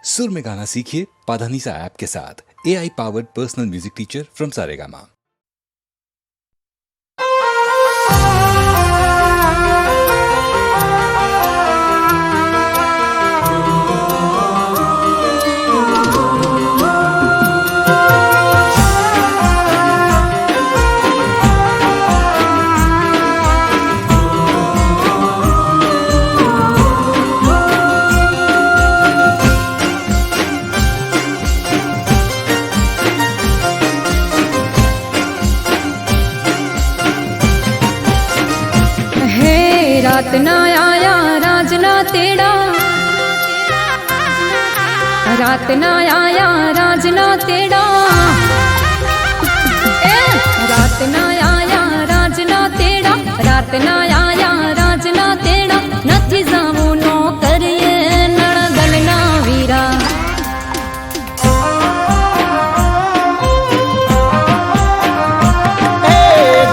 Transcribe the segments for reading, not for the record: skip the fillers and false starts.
सुर में गाना सीखिए पाधानीसा ऐप के साथ। AI powered personal music teacher from Saregama. रात ना आया राजना तेड़ा, रात ना आया राजना तेड़ा, रात ना आया राजना तेड़ा, रात ना आया राजना तेड़ा, नथी जावू नो करिए नणदल ना वीरा।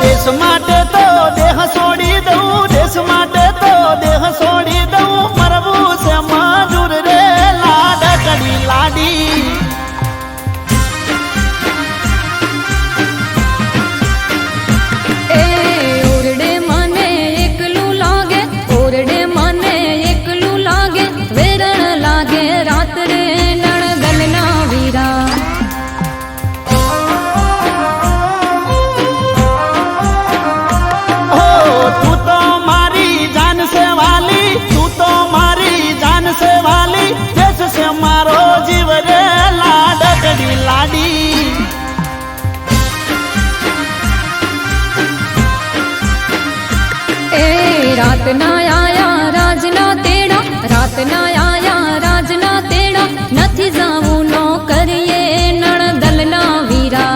देश माटे तो देह छोड़ी दऊं, देश माटे तो देह छोड़ी दऊं, मरबू से मजूर रे लाडकड़ी लाडी। ओरडे मने एकलू लागे, ओरडे मने एकलू लागे, वेरण लागे रात रे नणदल ना वीरा। तू तो मारी जान से वाली, तू तो मारी जान से वाली, देश से मारो जीव रे लाडकड़ी लाडी। रात ना आया राजना तेड़ा, रात ना आया राजना तेड़ा, नथी जावू नो करिए नणदल ना वीरा।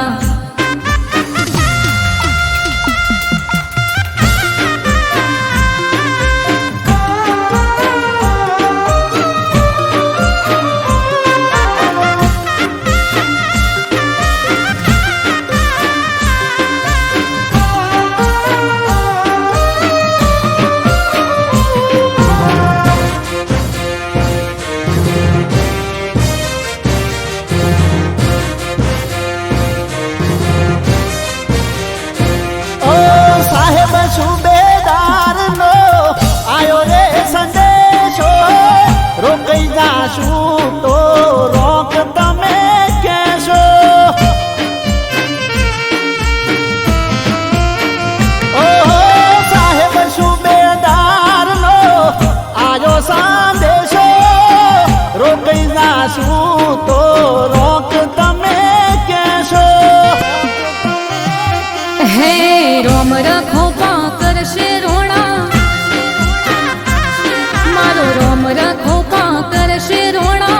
साहेब सूबेदार नो आयो रे संदेशो, रोकई जाशू तो रोक तमे कैसो। ओ साहेब सूबेदार नो आयो संदेशो, रोकई जाशू तो रोक तमे कैसो। हे रोम रखो पाकर से रोना, मारो रोम रखो पाकर से रोना।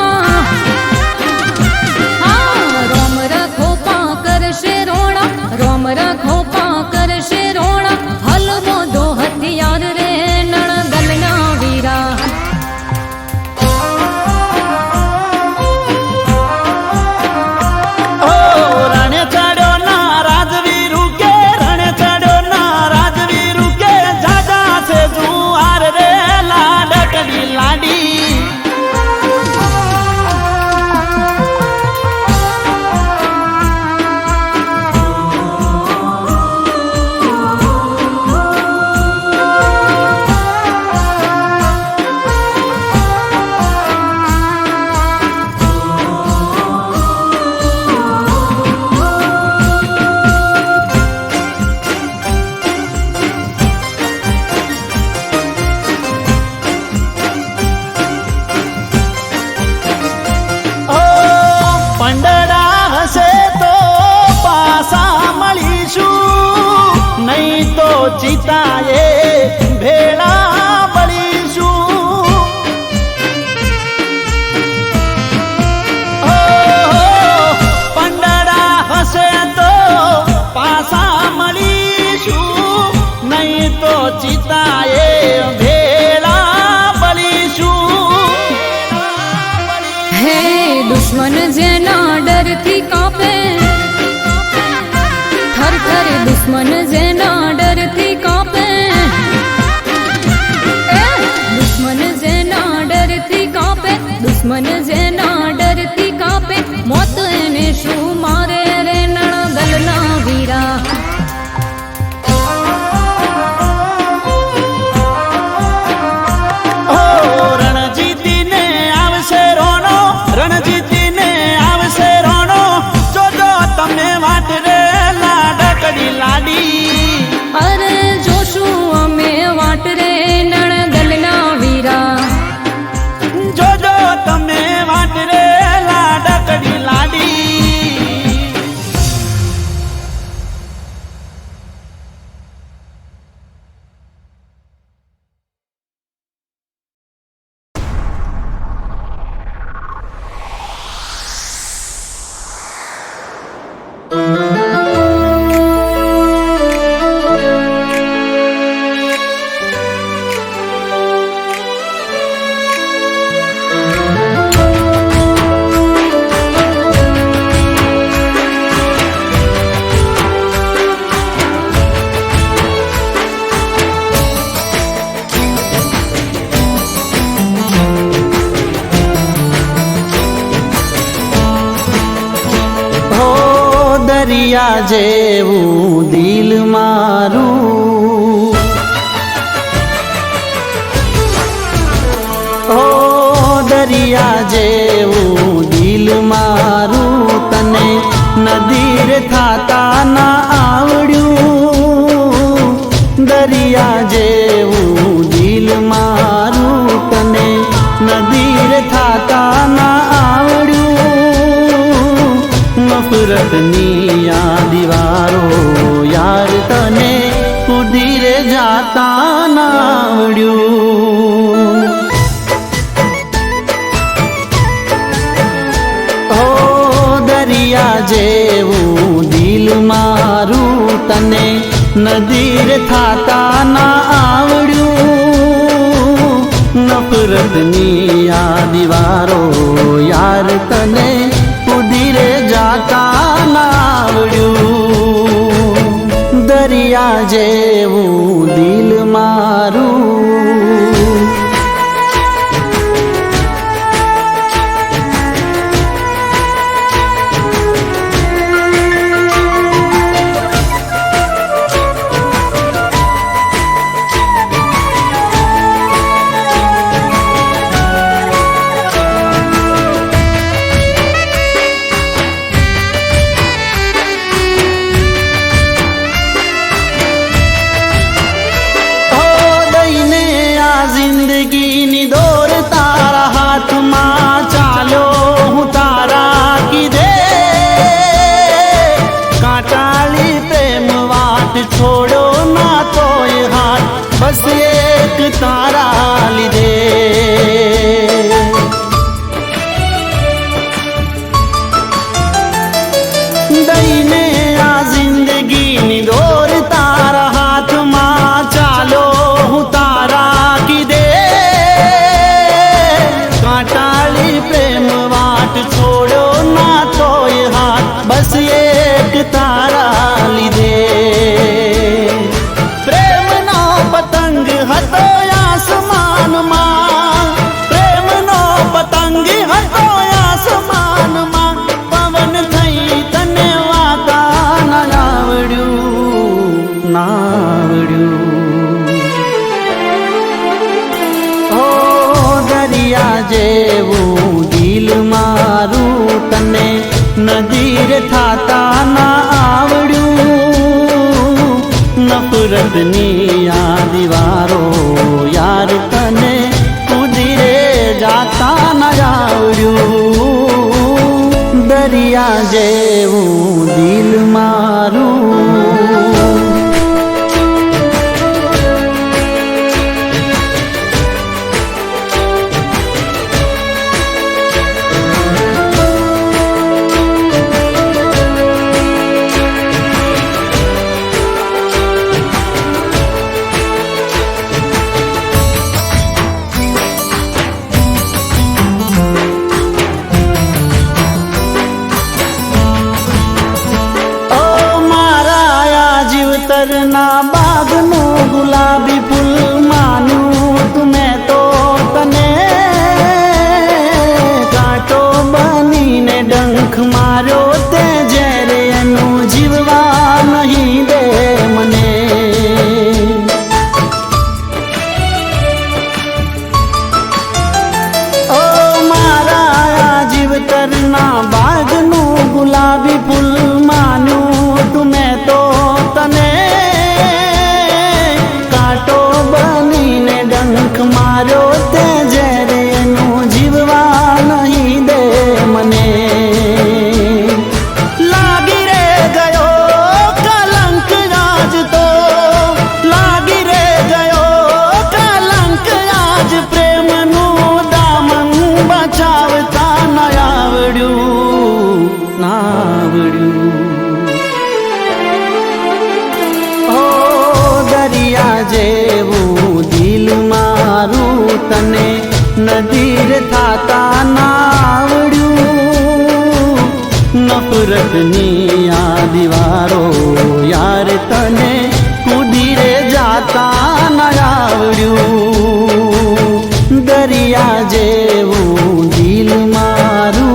हाँ रोम रखो पाकर से रोना, रोम रखो पाकर से रोना, हलवो दो हथियार रे नणदल ना वीरा। रणे चढ़ो ना राजवीरू के, रणे चढ़ो ना राजवीरू के, जाजा से जुआर रे लाडकड़ी लाडी। पंडड़ा हसे तो पासा मळीशू, नहीं तो चिताए भेड़ा बळीशू। पंडड़ा हसे तो पासा मळीशू, नहीं तो चिताए भेड़ा बळीशू। हे दुश्मन जेना डर थी कापे, थर थर दुश्मन जेना डर थी कापे, दुश्मन जेना डर थी कापे, દુશ્મન જેના ડરથી કાપે મોત એને શું મારે રે નણદલના વીરા રણજીતીને આવશે રોણો રણજીતીને આવશે રોણો જોજો તમે વાટ રે લાડકડી લાડી અરે જોશું અમે વાટ રે નણદલના વીરા જોજો તમે વાટ રે લાડકડી લાડી દરિયા જેવું દિલ મારું ઓ દરિયા જેવું દિલ મારું તને નદીર થાતા ના આવડ્યું દરિયા જેવું દિલ મારું તને નદીર થાતા ના આવડ્યું નફરતની આ દીવારો યાર તને કુદીરે જાતા ના આવડ્યું ઓ દરિયા જેવું દિલ મારું તને નદીર થાતા ના આવડ્યું નફરતની આ દીવારો યાર તને કુદીરે જાતા ના આવડ્યું દરિયા જેવું દિલ મારું જિંદગીની દોર તારા હાથમાં ચાલ્યો હું તારા કીધે કાંટાળી પ્રેમ વાટ છોડો ના તોય હાથ બસ એક તારા લીધે દઈને આ જિંદગીની દોર તારા હાથમાં ચાલો હું તારા કીધે કાંટાળી પ્રેમ વાટ છોડો ના તોય હાથ બસ એક તારા લીધે પ્રેમનો પતંગ હતો આસમાનમાં પ્રેમનો પતંગ હતો આસમાનમાં પવન થઈ તને વાતા ના આવડ્યું ઓ દરિયા જેવું દિલ મારું તને નદીર થાતા ના આવડ્યું નફરતની આ દીવારો યાર તને કુદીરે જાતા ના આવડ્યું દરિયા જેવું દિલ મારું ના બાગનું ગુલાબી ફૂલ માન્યું તું મેં તો તને નટરના બાગનું ગુલાબી ફૂલ માન્યું તું મેં તો તને, કાંટો બનીને ડંખ માર્યો તે જ્યારે એનું જીવવા નહીં દે મને. લાગી રે ગયો કલંક આજ તો, લાગી રે ગયો કલંક આજ પ્રેમનું દામન બચાવતા ન આવડ્યું, ના આવડ્યું. ઓ દરિયા જેવું દિલ મારું તને નદીર થાતા ના આવડ્યું. નફરતની આ દીવારો યાર તને કૂદી રે જાતા ના આવડ્યું. દરિયા જેવું દિલ મારું.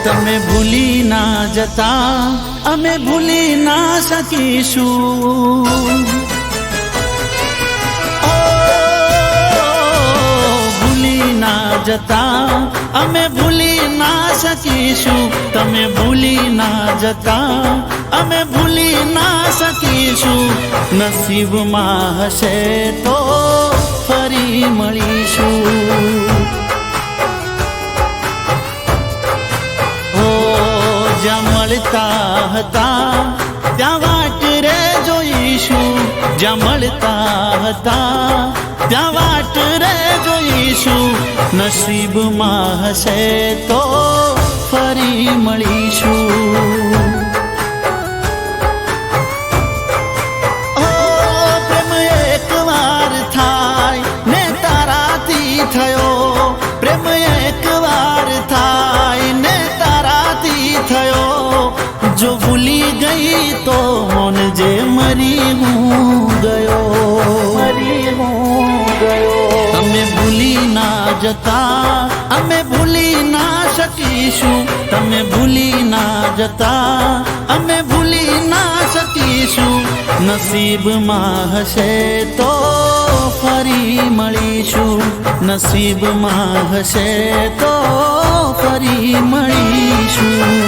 તમે ભૂલી ના જતા અમે ભૂલી ના શકીશું. ઓ ભૂલી ના જતા અમે ભૂલી ના શકીશું. તમે ભૂલી ના જતા અમે ભૂલી ના શકીશું. નસીબમાં હશે તો ફરી મળીશું. જ્યાં મળતા હતા ત્યાં વાટ રે જોઈશું. જ્યાં મળતા હતા ત્યાં વાટ રે જોઈશું. નસીબમાં હશે તો ફરી મળીશું. ઓ પ્રેમ એકવાર થાય ને તારાથી થયો. પ્રેમ એકવાર થાય ને થયો. જો ભૂલી ગઈ તો મોન જે મરી હું ગયો, મરી હું ગયો. તમે ભૂલી ના જતા અમે ભૂલી ના શકીશું. તમે ભૂલી ના જતા અમે ભૂલી ના શકીશું. નસીબમાં હશે તો ફરી મળીશું. નસીબમાં હશે તો ફરી મળીશું.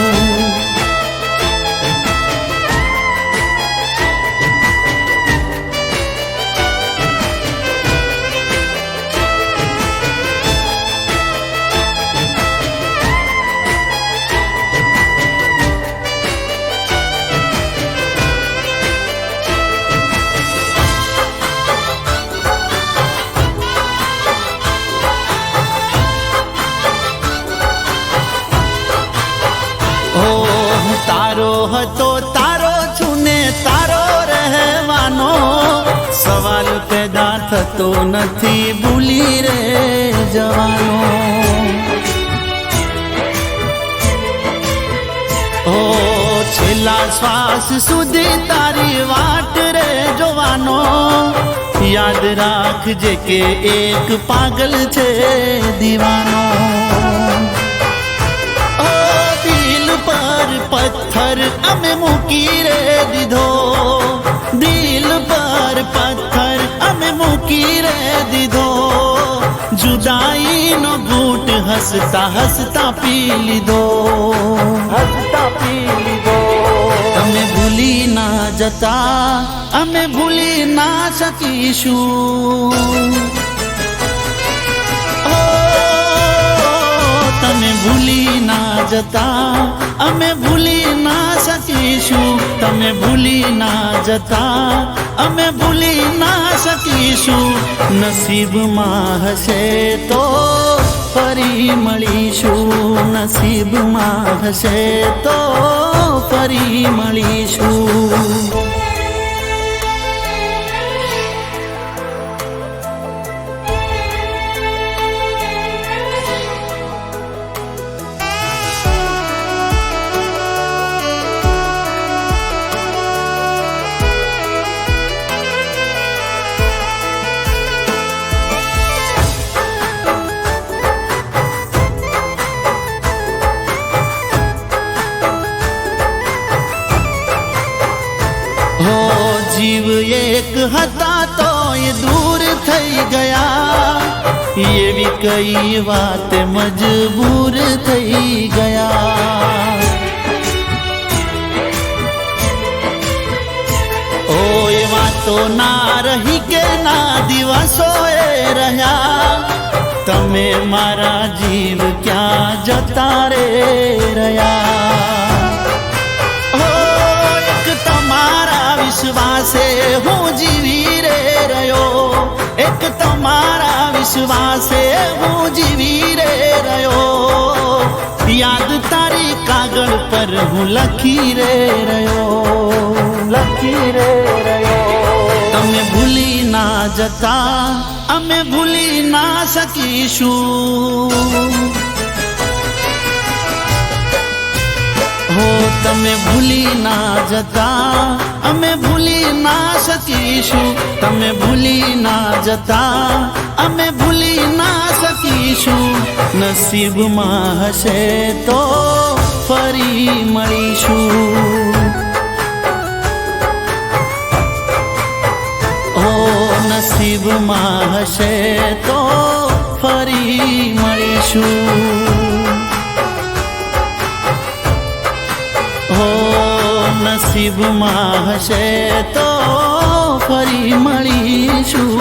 તારો હતો તારો છું ને તારો રહેવાનો. સવાલ પેદા થતો નથી ભૂલી રે જવાનો. ઓ છેલ્લા શ્વાસ સુધી તારી વાટ રે જોવાનો. યાદ રાખજે કે એક પાગલ છે દીવાનો. પથ્થર અમે મૂકી રે દીધો. દિલ પર પથ્થર અમે મૂકી રે દીધો. જુદાઈનો ઘૂંટ હસતા હસતા પી લીધો, હસતા પી લીધો. તમે ભૂલી ના જતા અમે ભૂલી ના શકીશું. તમે ભૂલી ના જતા અમે ભૂલી ના શકીશું. તમે ભૂલી ના જતા અમે ભૂલી ના શકીશું. નસીબમાં હશે તો ફરી મળીશું. નસીબમાં હશે તો ફરી મળીશું. હો જીવ એક હતા તો એ દૂર થઈ ગયા, એવી કઈ વાત મજબૂર થઈ ગયા. ઓ એ વાતો ના રહી કે ના દિવસો એ રહ્યા, તમે મારા જીવ ક્યાં જતા રે રહ્યા. હો એક તમારા વિશ્વાસે હું જીવી રે રહ્યો, એક તમારા વિશ્વાસે હું જીવી રે રહ્યો. યાદ તારી કાગળ પર હું લખી રે રહ્યો, લખી રે રહ્યો. તમે ભૂલી ના જતા અમે ભૂલી ના શકીશું. હો તમે ભૂલી ના જતા અમે ભૂલી ના શકીશું, તમે ભૂલી ના જતા અમે ભૂલી ના શકીશું. નસીબમાં હશે તો ફરી મળીશું. ઓ નસીબમાં હશે તો ફરી મળીશું. હો નસીબમાં હશે તો ફરી મળીશું.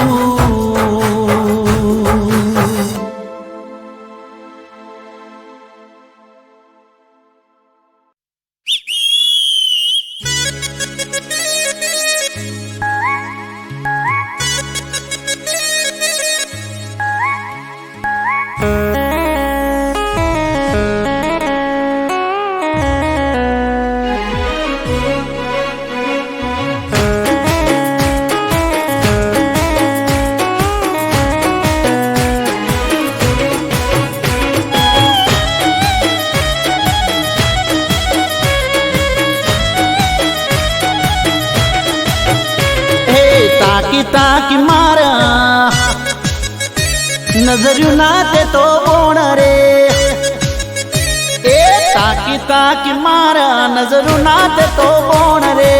તાકી તાકી મારા નજર્યું ના તે તો કોણ રે. એ તાકી તાકી મારા નજરું ના તે તો કોણ રે.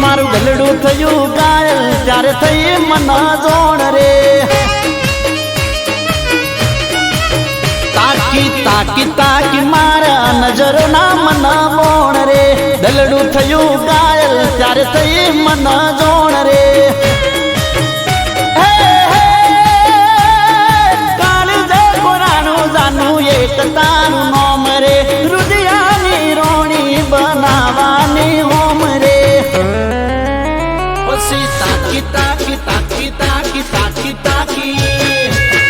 મારું ગલડું થયું ગાયલ ત્યારે થઈ મન જોણ રે. તાકી તાકી તાકી મારા નજર ના મન મોણ રે. દલડું થયું ગાયલ ત્યારે થઈ મન જોણ રે. કાળજે કોરાનું જાનું એક તારું નોમ રે. રુદિયાની રોણી બનાવાની હોમ રે. પછી તાકી તાકી તાકી તાકી તાકી તાકી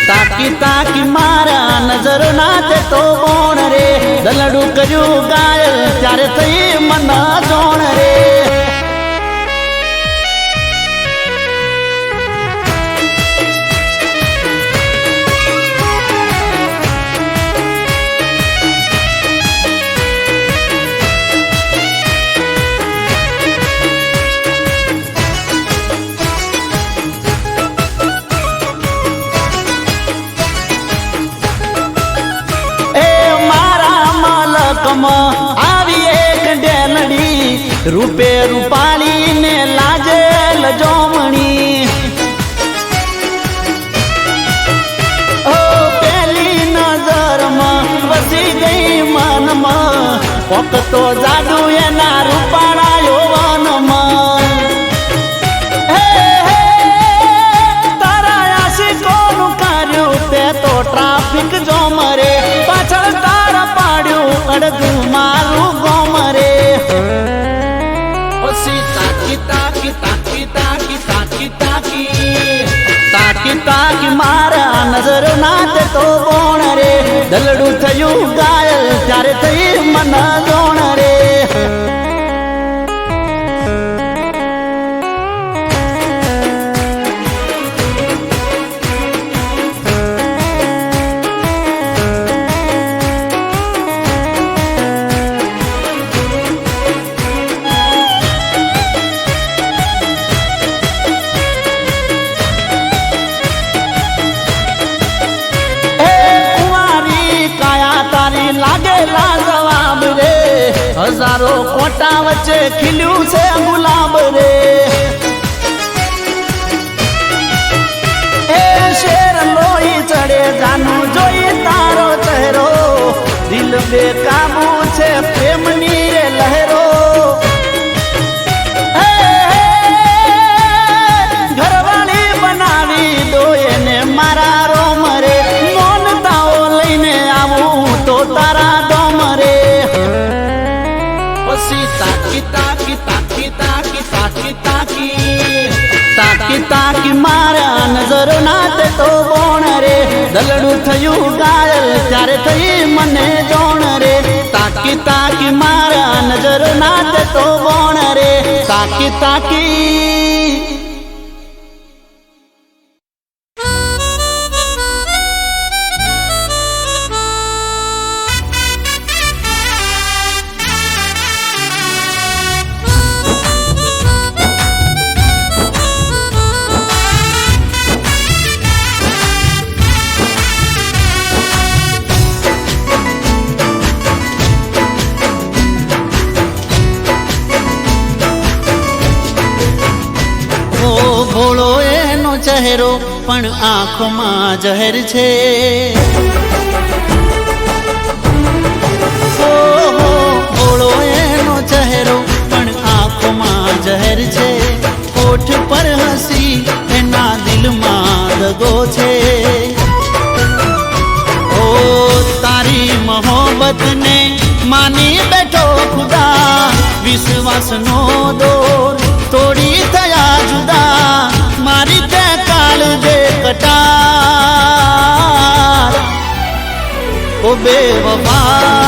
તાકી તાકી મારા નજર ના તે તો કોણ રે. દલડું કર્યું ગાયલ ત્યારે થઈ મન જોણ રે. આવી એક ડેલડી રૂપે રૂપાળી ને લાજે લજોમણી. ઓ પેલી નજરમાં વસી ગઈ મનમાં, કોક તો જાદુ એના રૂપાળા યૌવનમાં. તારા આશિકોનું કર્યું તે તો ટ્રાફિક જોમ રે. પાછળ તારા પાડ્યું અડધું મારું ગોમ રે. પછી તાકી તાકી તાકી તાકી તાકી તાકી તાકી તાકી મારા નજર ના તે તો કોણ રે. દલડું થયું ગાયલ ત્યારે થઈ મન જોણ રે. લાગેલા જવાબ રે. હજારો કોટા વચ્ચે ખીલ્યું છે ગુલાબ રે એ શેર લોહી ચડે જાનું જોઈ તારો ચહેરો દિલ બેકાબુ છે પ્રેમની રે લહેરો ઘરવાળી બનાવી દો એને મારા રોમ રે મોનતાઓ લઈને આવું તો તારા ડોમ રે પછી તાકી તાકી તાકી તાકી તાકી તાકી તાકી તાકી મારા નજરો નાતે તો બોણ રે દલડું થયું ગાયલ ત્યારે થઈ મને જોણ રે તાકી તાકી મારા નજરો નાતે તો બોણ રે તાકી તાકી ભોળો એનો ચહેરો પણ આંખોમાં જહેર છે ઓહો ભોળો એનો ચહેરો પણ આંખોમાં જહેર છે હોઠ પર હસી એના દિલમાં દગો છે ઓ તારી મોહબ્બતને માની બેઠો ખુદા વિશ્વાસનો દોર તોડી થયા જુદા મારી તે કાળ દે કટાર ઓ બેવફા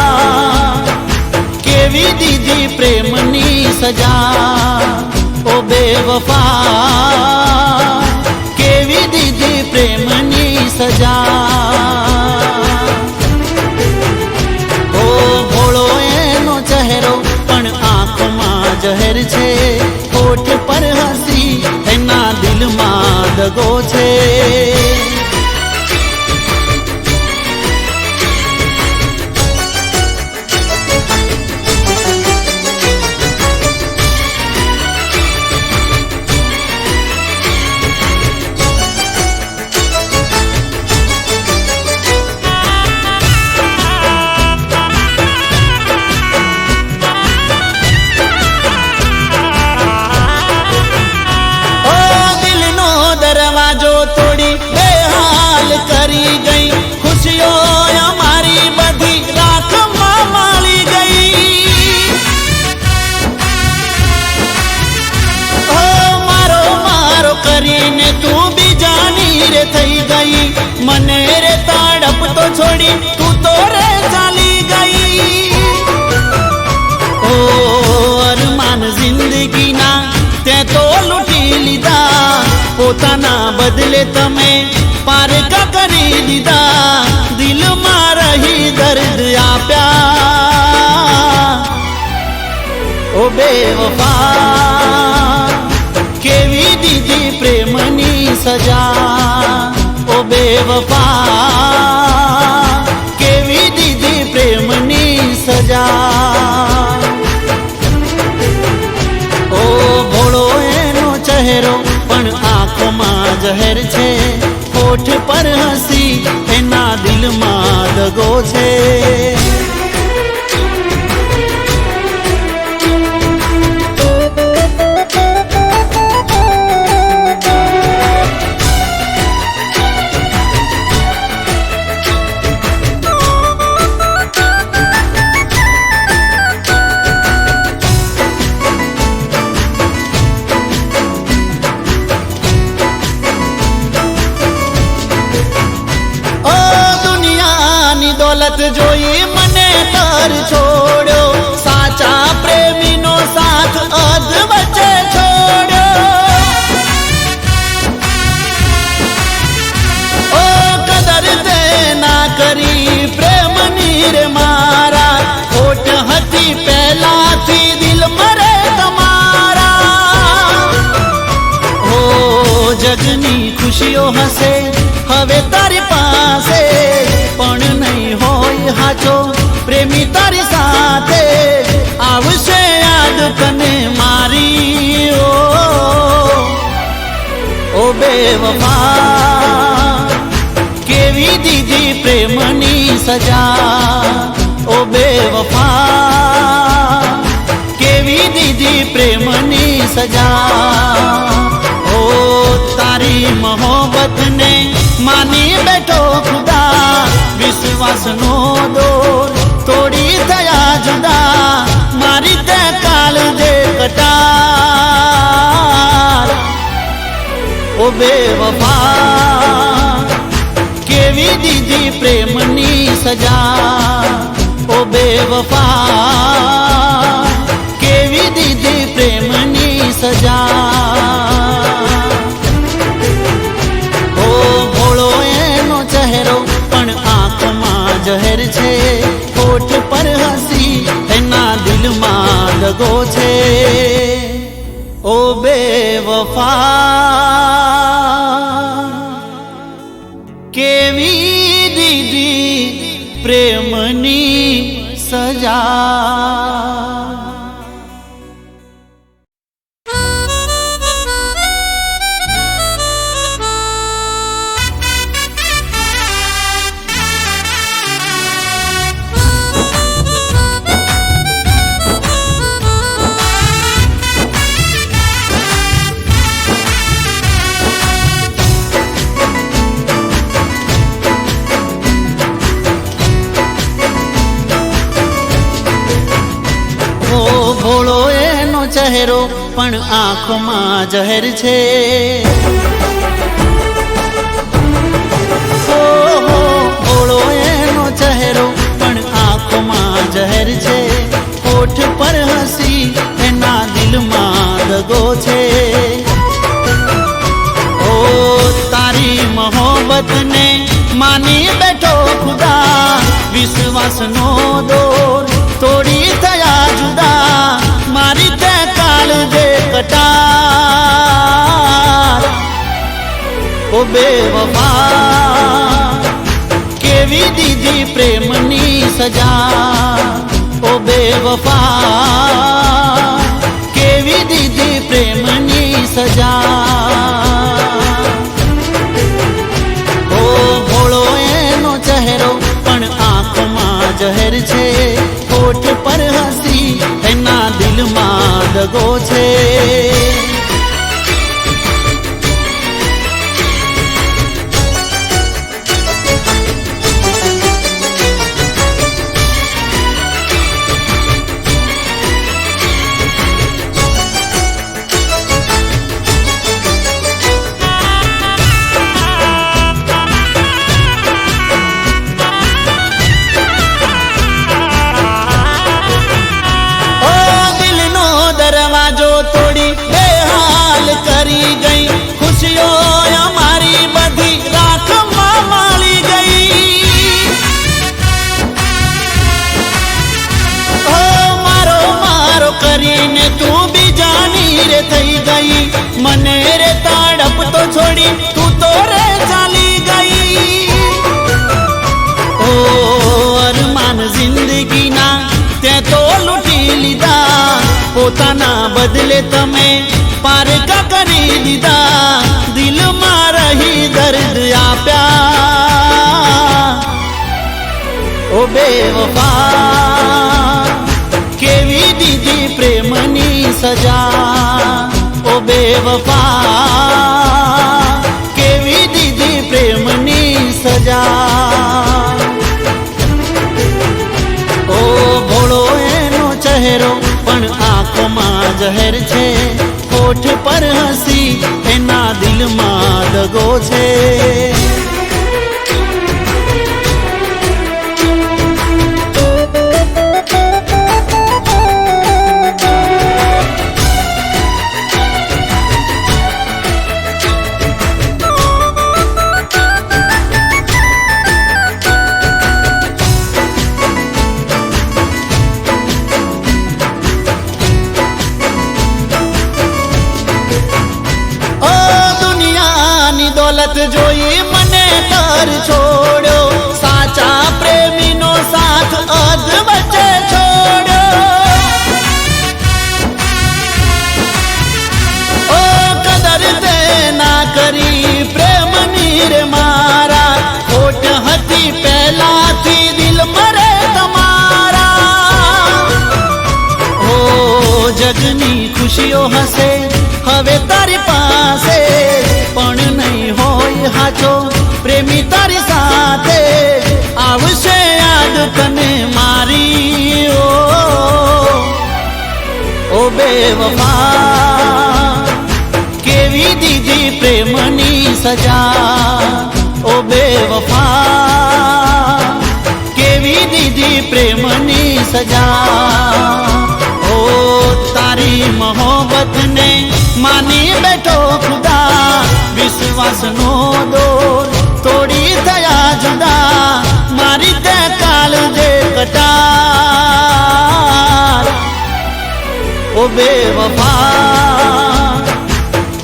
કેવી દીધી પ્રેમની સજા ઓ બેવફા કેવી દીધી પ્રેમની સજા ઓ ભોળો એનો ચહેરો પણ આંખમાં જહેર છે હોઠ પર હસી એના દિલમાં દગો છે કરી ગઈ ખુશીઓ અમારી બધી રાખમાં માળી ગઈ ઓ મારો મારો કરીને તું બીજાની રે થઈ ગઈ મને રે તડપ તો છોડી તું તો રે ચાલી ગઈ ઓ અરમાન જિંદગીના તે તો લૂંટી લીધા પોતાના બદલે તમે પારકા કરી દીધા દિલમાં રહી દર્દ આપ્યા ઓ બેવફા કેવી દીધી પ્રેમની સજા ઓ બેવફા કેવી દીધી પ્રેમની સજા ઓ ભોળો એનો ચહેરો પણ આંખોમાં જહેર છે હોઠ પર હસી એના દિલમાં દગો છે દોલત જોઈ મને તર છોડ્યો સાચા પ્રેમીનો સાથ અધ વચ્ચે છોડ્યો ઓ કદર તે ના કરી પ્રેમની રે મારા ખોટ હતી પહેલાથી દિલ મરે તમારા ઓ જગની ખુશીઓ હશે હવે તારી પાસે પણ નહીં હોય હાચો પ્રેમી તારી સાથે આવ બેવફા કેવી દીધી પ્રેમની સજા, ઓ બેવફા કેવી દીધી પ્રેમની સજા. ઓ તારી મોહબ્બતને માની બેઠો ખુદા, વિશ્વાસનો દોર તોડી થયા જુદા, મારી તે કાળ દે કટાર. ઓ બેવફા કેવી દીધી પ્રેમની સજા, ઓ બેવફા કેવી દીધી પ્રેમની સજા. ઓ ભોળો એનો ચહેરો પણ આંખમાં જહેર છે, હોઠ પર હસી એના દિલમાં દગો છે. ઓ બેવફા કેવી દીધી પ્રેમની સજા. ભોળો એનો ચહેરો પણ આંખોમાં જહેર છે. ભોળો એનો ચહેરો પણ આંખોમાં જહેર છે, હોઠ પર હસી એના દિલમાં દગો છે. ઓ તારી મોહબ્બતને માની બેઠો ખુદા, વિશ્વાસનો દોર તોડી થયા જુદા, મારી તે કાળ દે કટાર. ઓ બેવફા કેવી દીધી પ્રેમની સજા, ઓ બેવફા કેવી દીધી પ્રેમની સજા. ઓ ભોળો એનો ચહેરો પણ આંખમાં જહેર છે, હોઠ પર હસી એના દિલમાં દગો છે. મને રે તડપ તો છોડી તું તો રે ચાલી ગઈ. ઓ અરમાન જિંદગીના તે તો લૂંટી લીધા, પોતાના બદલે તમે પારકા કરી દીધા, દિલમાં રહી દર્દ આપ્યા. ઓ બેવફા કેવી દીધી પ્રેમની સજા, ઓ બેવફા કેવી દીધી પ્રેમની સજા. ઓ ભોળો એનો ચહેરો પણ આંખોમાં જહેર છે, હોઠ પર હસી એના દિલમાં દગો છે. દોલત જોઈ મને કર છોડ્યો, સાચા પ્રેમીનો સાથ અધ વચ્ચે છોડ્યો. ઓ કદર તે ના કરી જગની ખુશીઓ હશે હવે તારી પાસે, પણ નહીં હોય હાચો પ્રેમી તારી સાથે, આવશે યાદ તને મારી ઓ બેવફા, કેવી દીધી પ્રેમની સજા, ઓ બેવફા કેવી દીધી પ્રેમની સજા, ઓ તારી મોહબ્બતને માની બેઠો ખુદા, વિશ્વાસનો દોર તોડી થયા જુદા, મારી તે કાળજે કટાર, ઓ બેવફા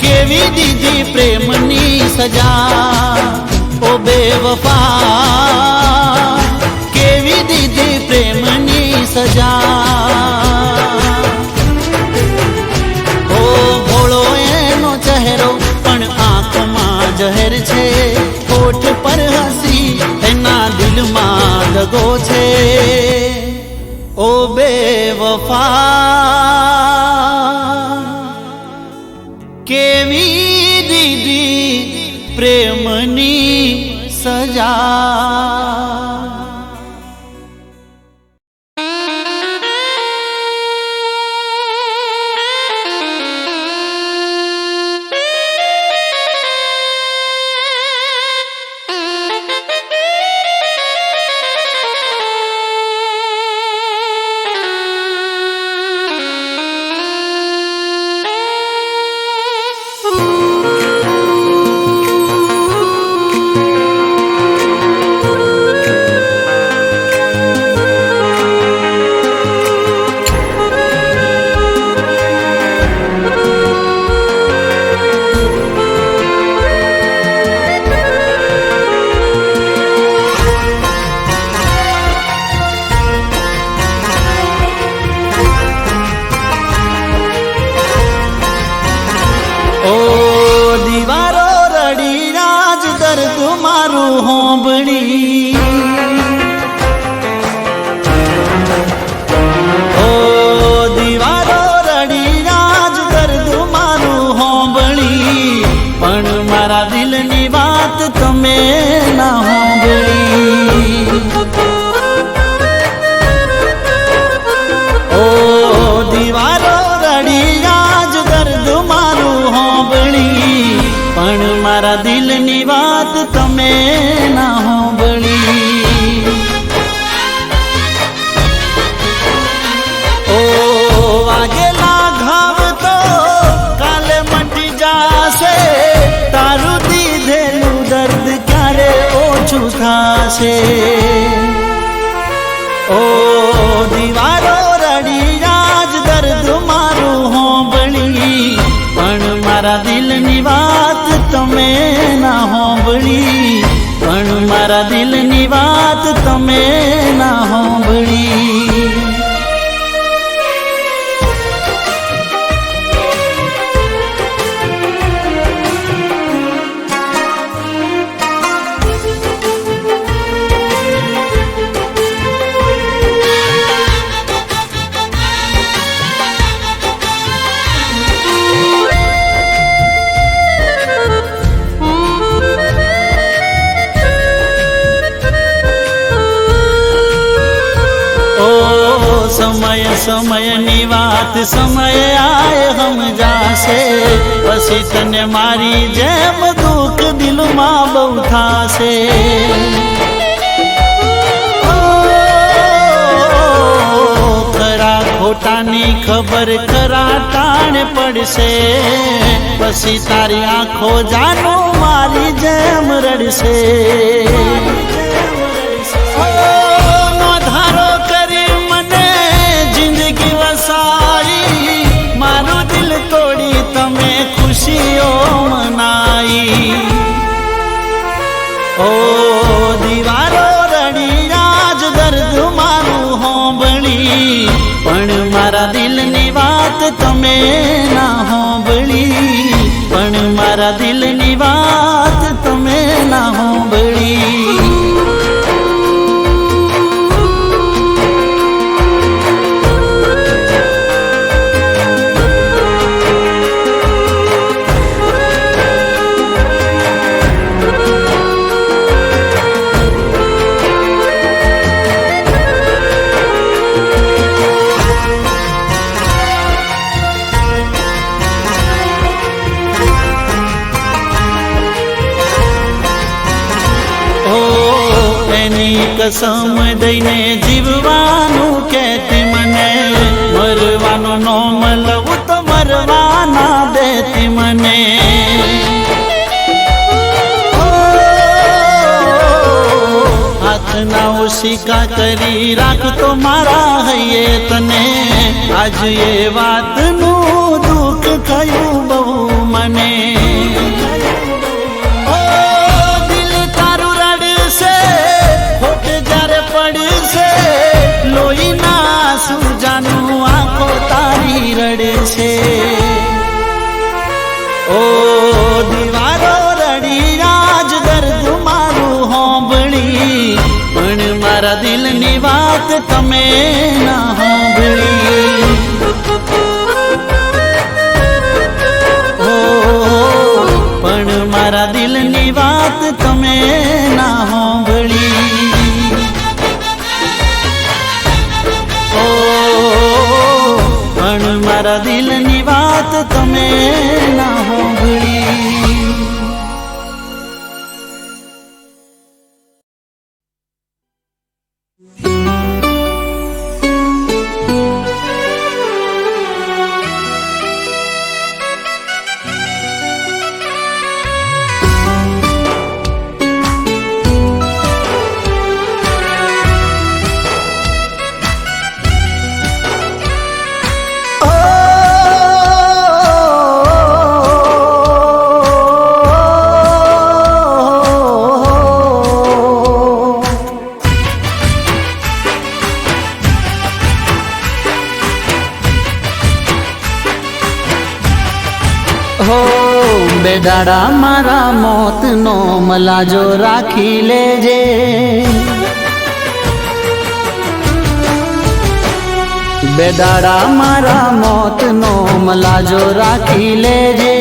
કેવી દીધી પ્રેમની સજા, ઓ બેવફા કેવી દીધી પ્રેમની સજા, ઓ ભોળો એનો ચહેરો પણ આંખમાં જહેર છે, હોઠ પર હસી એના દિલમાં દગો છે, ઓ બેવફા કેવી દીધી પ્રેમની સજા. મારા દિલની વાત તમે ના હોંભળી, ઓ વાગેલા ઘાવ તો કાલે મટી જાશે, તારું દીધેલું દર્દ ક્યારે ઓછું થાશે, ઓ દીવારો રડી આજ દર્દ મારું હોંભળી, પણ મારા દિલની વાત તમે ના હોંભળી, પણ મારા દિલની વાત તમે ના હોંભળી. સમય સમયની વાત સમય આય હમ જાશે, પછી તને મારી જેમ દુઃખ દિલમાં બહુ થાશે, ખરા ખોટાની ખબર ખરા ટાણે પડશે, પછી તારી આંખો જાનો મારી જેમ રડશે, ખુશીઓ મનાઈ, ઓ દીવારો રડી આજ દર્દ મારું હોંભળી, પણ મારા દિલની વાત તમે ના હોંભળી, પણ મારા દિલની વાત તમે ના હોંભળી. કસમ દઈને જીવવાનું કહેતી મને, મરવાનું નોમ લઉં તો મરવાના દેતી મને. હાથના ઓશિકા કરી રાખતો મારા હૈયે તને, આજ એ વાતનું દુઃખ થયું બહુ મને. દિલ તારું રડશે ખોટ જ્યારે પડશે, લોહીના સુજાનું આંખો તારી રડશે. ઓ દીવારો રડી આજ દર્દ મારું હોંભળી, પણ મારા દિલની વાત તમે ના હોંભળી. પણ મારા દિલની વાત તમે ના હોંભળી. ઓ પણ મારા દિલની વાત તમે ના હોંભળી. હો બેદાડા મારા મોતનો મલાજો રાખી લેજે, બેદાડા મારા મોતનો મલાજો રાખી લેજે.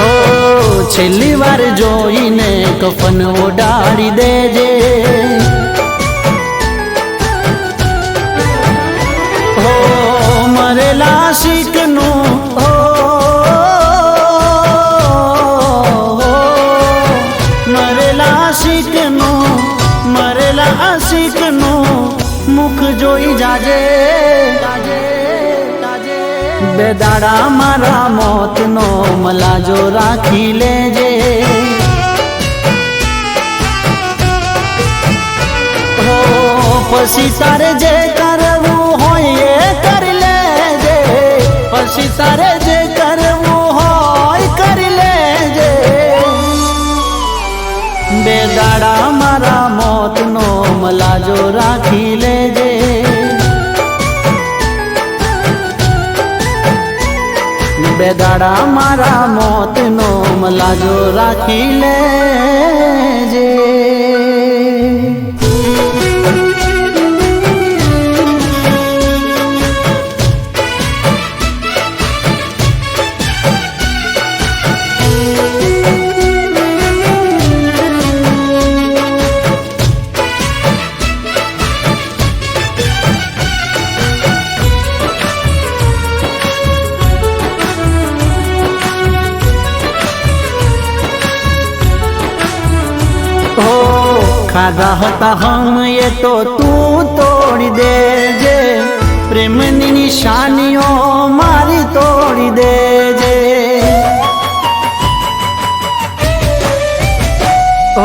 ઓ છેલ્લી વાર જોઈને કફન ઓડાડી દેજે. મરેલા શીખનું મરેલા શીખનું મરેલા શીખનું મુખ જોઈ જાજે. બેદાડા મારા મોતનો મલાજો રાખી લેજે. હો પછી તારે જે કરવું હોય એ કરી લેજે, પછી તારે જે કરવું હોય કરી લેજે. બેદાડા મારા મોતનો મલાજો રાખી લેજે. બેદાડા મારા મોતનો મલાજો રાખી લેજે. ખાધા હતા હમ એ તો તું તોડી દેજે, પ્રેમની નિશાનીઓ મારી તોડી દેજે.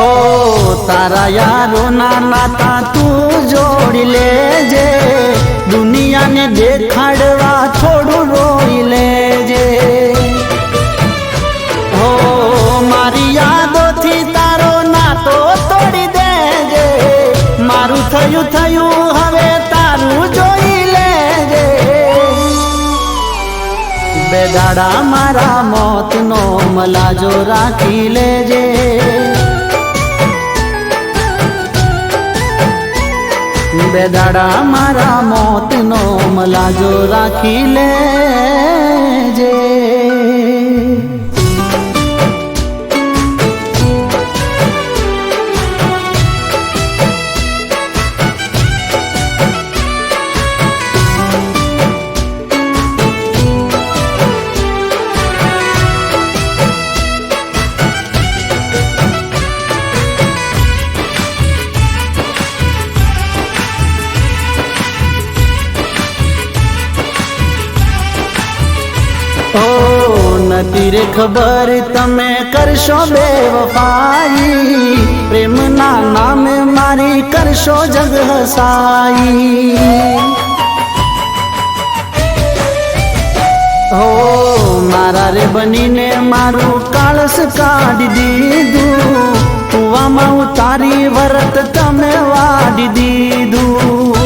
ઓ તારા યારોના નાતા તું જોડી લેજે, દુનિયાને દેખાડવા થોડું રોઈ લેજે. ઓ મારી યાદોથી તારો નાતો તોડી દેજે, મારું થયું થયું હવે તારું જોઈ લેજે. બેદાડા મારા મોતનો મલાજો રાખી લેજે. બેદાડા મારા મોતનો મલાજો રાખી લેજે. નથી રે ખબર તમે કરશો બેવફાઈ, પ્રેમના નામે મારી કરશો જગ હસાઈ. હો મારા રે બનીને મારું કાળસ કાઢી દીધું, કુવામાં ઉતારી વરત તમે વાડી દીધું.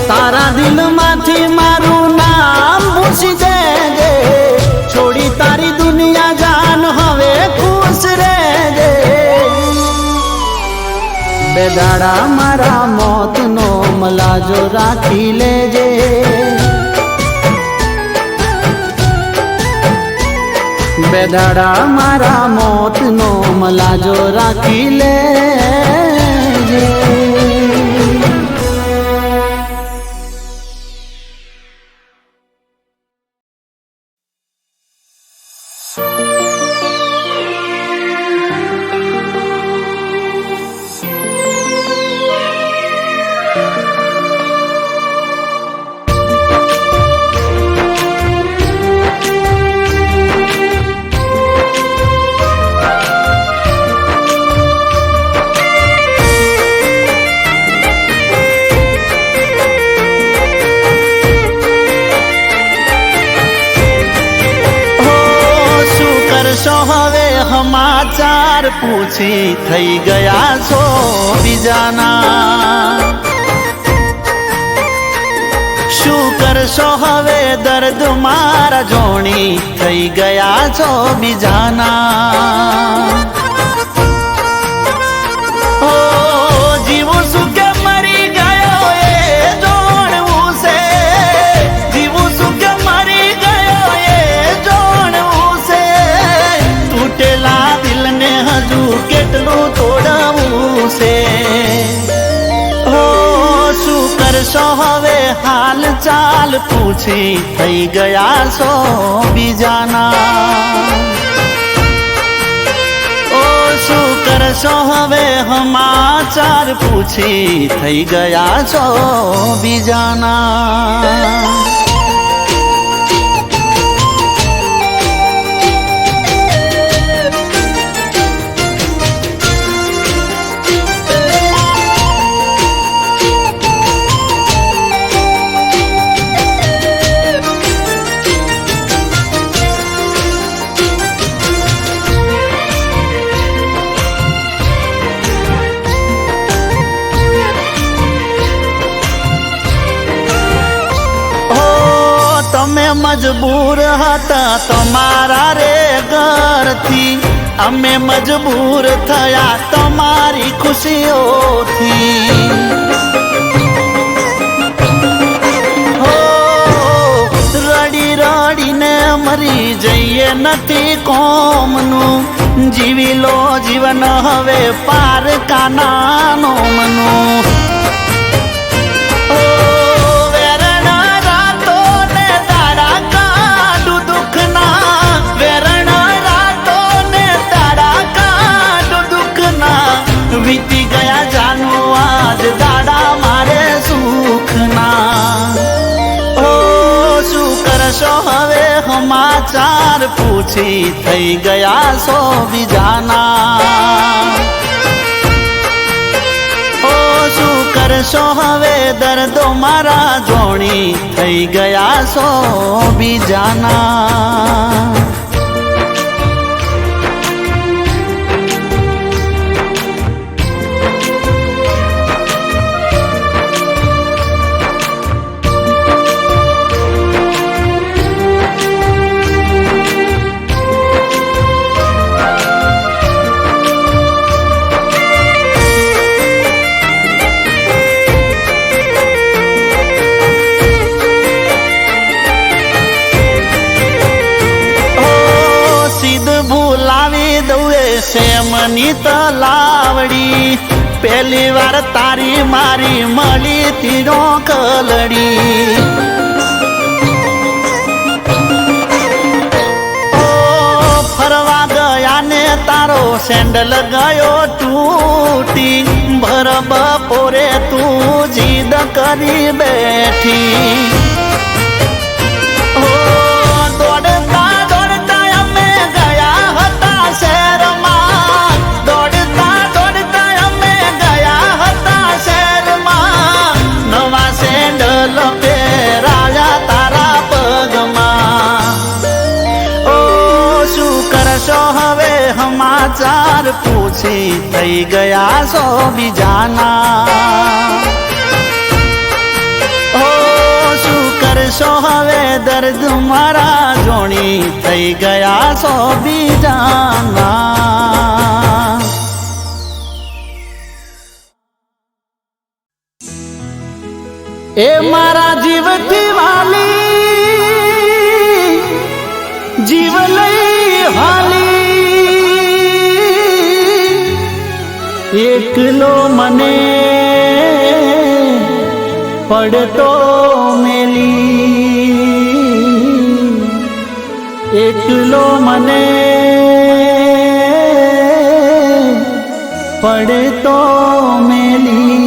તારા દિલમાંથી મારું નામ ભૂસી દેજે, છોડી તારી દુનિયા જાન હવે ખુશ રહેજે. બે દાડા મારા મોતનો મલાજો રાખી લેજે, બે દાડા મારા મોતનો મલાજો રાખી લેજે. હવે સમાચાર પૂછી થઈ ગયા છો બીજાના, શું કરશો હવે દર્દ મારા જોણી થઈ ગયા છો બીજાના. ઓ જીવું શું કે મરી ગયો એ જોણવું છે, જીવું શું કે મરી ગયો એ જોણવું છે. તૂટેલા દિલને હજુ કેટલું તોડવું છે. હો શું કરશો હવે હાલ ચાલ પૂછી થઈ ગયા છો બીજાના. ઓ શું કરશો હવે સમાચાર પૂછી થઈ ગયા છો બીજાના. મજબૂર હતા તમારા રે ઘરથી, અમે મજબૂર થયા તમારી ખુશીઓથી. હો રડી રડીને મરી જઈએ નથી કોમનું, જીવી લો જીવન હવે પારકાનાનો મનું. વીતી ગયા જાનો આજ દાડા મારે સુખના. ઓ શું કરશો હવે સમાચાર પૂછી થઈ ગયા છો બીજાના. ઓ શું કરશો હવે દર્દો મારા જોણી થઈ ગયા છો બીજાના. સેમની તલાવડી પહેલી વાર તારી મારી મળી તીરો કલડી. ઓ ફરવા ગયા ને તારો સેન્ડલ ગયો તૂટી, ભર બપોરે તું જીદ કરી બેઠી. ઓ સમાચાર પૂછી થઈ ગયા સો બીજાના ઓ શું કરશો હવે દર્દ મારા જોણી થઈ ગયા સો બીજાના એ મારા જીવથી વાલી જીવ લઈ હાલી એકલો મને પડતો મેલી એકલો મને પડતો મેલી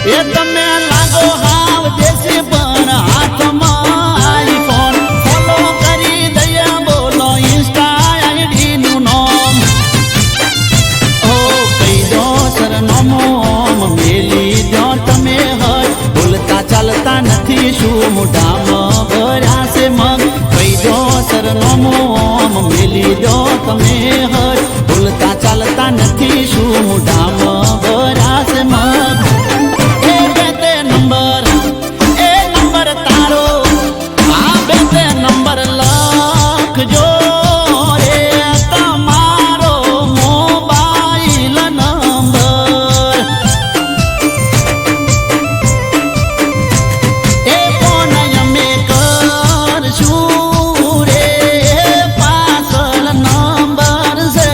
એ તમે લાગો હાવ દેશી પણ હાથમાં આઈફોન ફોલો કરી દઈએ બોલો ઇન્સ્ટા આઈડી નું નામ ઓ કહી દો સરનામું મેલી દો તમે હર બોલતા ચાલતા નથી શું મોઢામાં ભર્યા છે મગ કહી દો સરનામું મેલી દો તમે હર બોલતા ચાલતા નથી શું મોઢામાં ભર્યા છે મગ નંબર તારો આ બે નંબર લખજો રે તમારો મોબાઈલ નંબર એ ફોન અમે કરશું રે પાછળ નંબર છે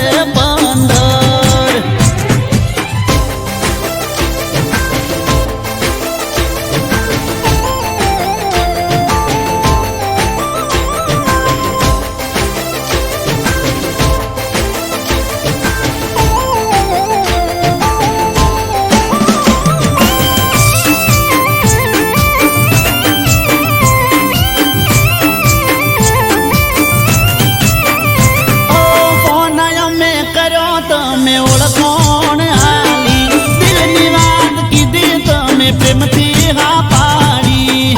15 તમે ઓળખોણ હાલી દિલની વાત કીધી તમે પ્રેમથી હા પાડી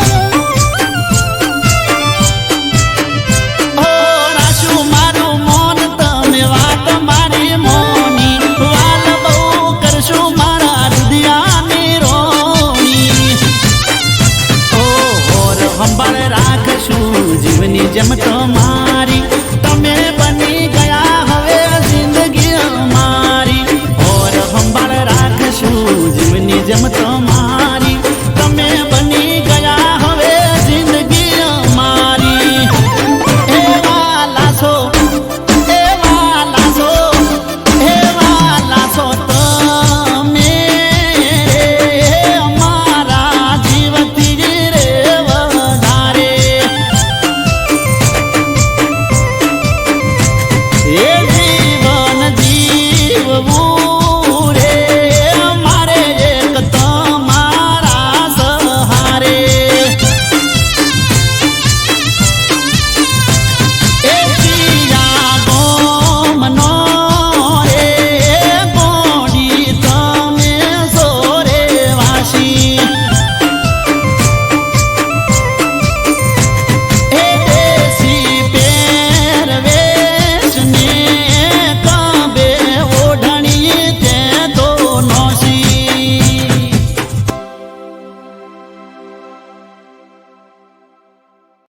ઓ રાશુ મારું મોન તમે વાત મારી મોની વાલ બહુ કરશું મારા હૃદયાની રોણી ઓ ઓર સંભાળ રાખશું જીવની જેમ તમારી તમે બની ગયા હવે જિંદગી અમારી ઓર સંભાળ રાખશું જીવની જેમ તમારી